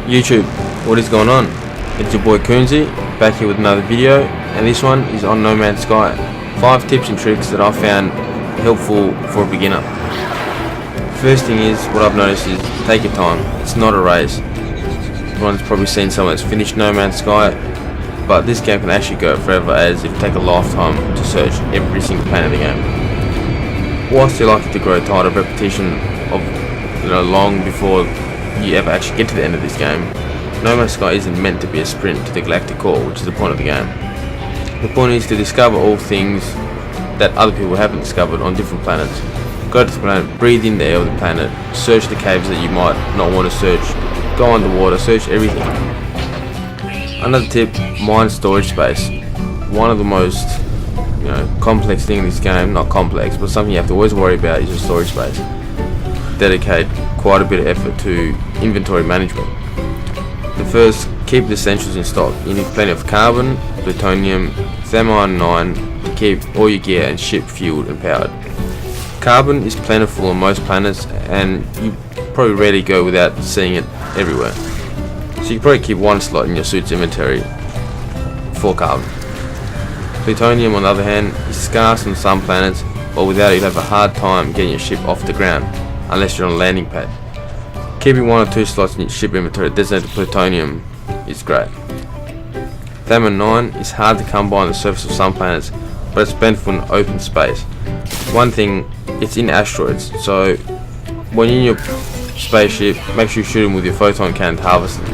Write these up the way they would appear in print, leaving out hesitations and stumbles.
YouTube, what is going on? It's your boy Coonsy, back here with another video, and this one is on No Man's Sky. 5 tips and tricks that I found helpful for a beginner. First thing is, what I've noticed is, take your time. It's not a race. Everyone's probably seen someone that's finished No Man's Sky, but this game can actually go forever, as it will take a lifetime to search every single planet of the game. Whilst you're likely to grow tired of repetition of long before you ever actually get to the end of this game, No Man's Sky isn't meant to be a sprint to the galactic core, which is the point of the game. The point is to discover all things that other people haven't discovered on different planets. Go to the planet, breathe in the air of the planet, search the caves that you might not want to search, go underwater, search everything. Another tip, mine storage space. One of the most complex things in this game, not complex, but something you have to always worry about is your storage space. Dedicate quite a bit of effort to inventory management. The first, keep the essentials in stock. You need plenty of carbon, plutonium, thermite 9 to keep all your gear and ship fueled and powered. Carbon is plentiful on most planets, and you probably rarely go without seeing it everywhere. So you can probably keep one slot in your suit's inventory for carbon. Plutonium, on the other hand, is scarce on some planets, but without it you'll have a hard time getting your ship off the ground, unless you're on a landing pad. Keeping 1 or 2 slots in your ship inventory designated plutonium is great. Thermite 9 is hard to come by on the surface of some planets, but it's plentiful in open space. One thing, it's in asteroids, so when you're in your spaceship, make sure you shoot them with your photon cannon to harvest them.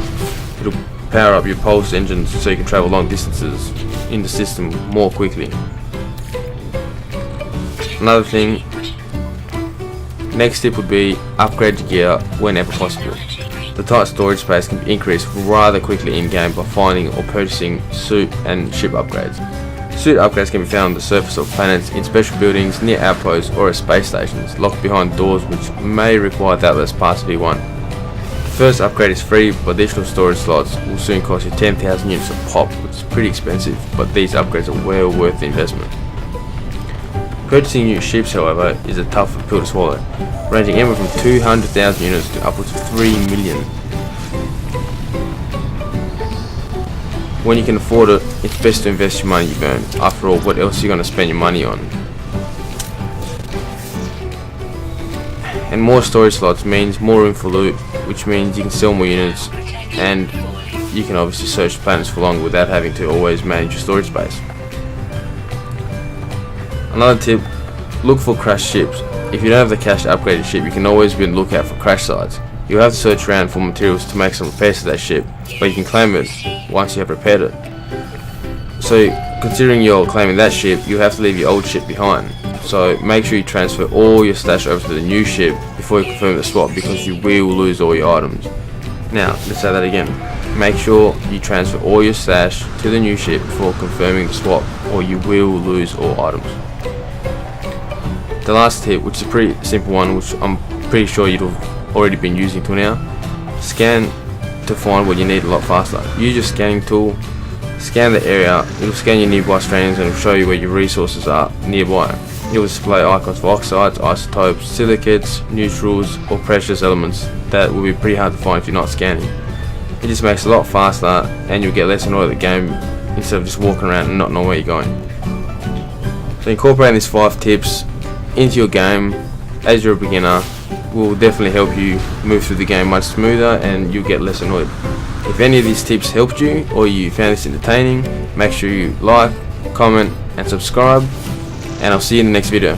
It'll power up your pulse engines so you can travel long distances in the system more quickly. Another thing, next tip would be upgrade your gear whenever possible. The tight storage space can be increased rather quickly in game by finding or purchasing suit and ship upgrades. Suit upgrades can be found on the surface of planets, in special buildings, near outposts or at space stations, locked behind doors which may require that less pass V1. The first upgrade is free, but additional storage slots will soon cost you 10,000 units a pop, which is pretty expensive, but these upgrades are well worth the investment. Purchasing new ships, however, is a tough pill to swallow, ranging anywhere from 200,000 units to upwards of 3 million. When you can afford it, it's best to invest your money you've earned. After all, what else are you going to spend your money on? And more storage slots means more room for loot, which means you can sell more units, and you can obviously search planets for longer without having to always manage your storage space. Another tip, look for crashed ships. If you don't have the cash to upgrade your ship, you can always be on the lookout for crash sites. You'll have to search around for materials to make some repairs to that ship, but you can claim it once you have repaired it. So considering you're claiming that ship, you have to leave your old ship behind. So make sure you transfer all your stash over to the new ship before you confirm the swap, because you will lose all your items. Now, let's say that again. Make sure you transfer all your stash to the new ship before confirming the swap, or you will lose all items. The last tip, which is a pretty simple one, which I'm pretty sure you've already been using till now, scan to find what you need a lot faster. Use your scanning tool, scan the area, it'll scan your nearby strandings and it'll show you where your resources are nearby. It will display icons for oxides, isotopes, silicates, neutrals or precious elements that will be pretty hard to find if you're not scanning. It just makes it a lot faster, and you'll get less annoyed at the game instead of just walking around and not knowing where you're going. So incorporating these 5 tips into your game as you're a beginner will definitely help you move through the game much smoother, and you'll get less annoyed. If any of these tips helped you or you found this entertaining, make sure you like, comment and subscribe, and I'll see you in the next video.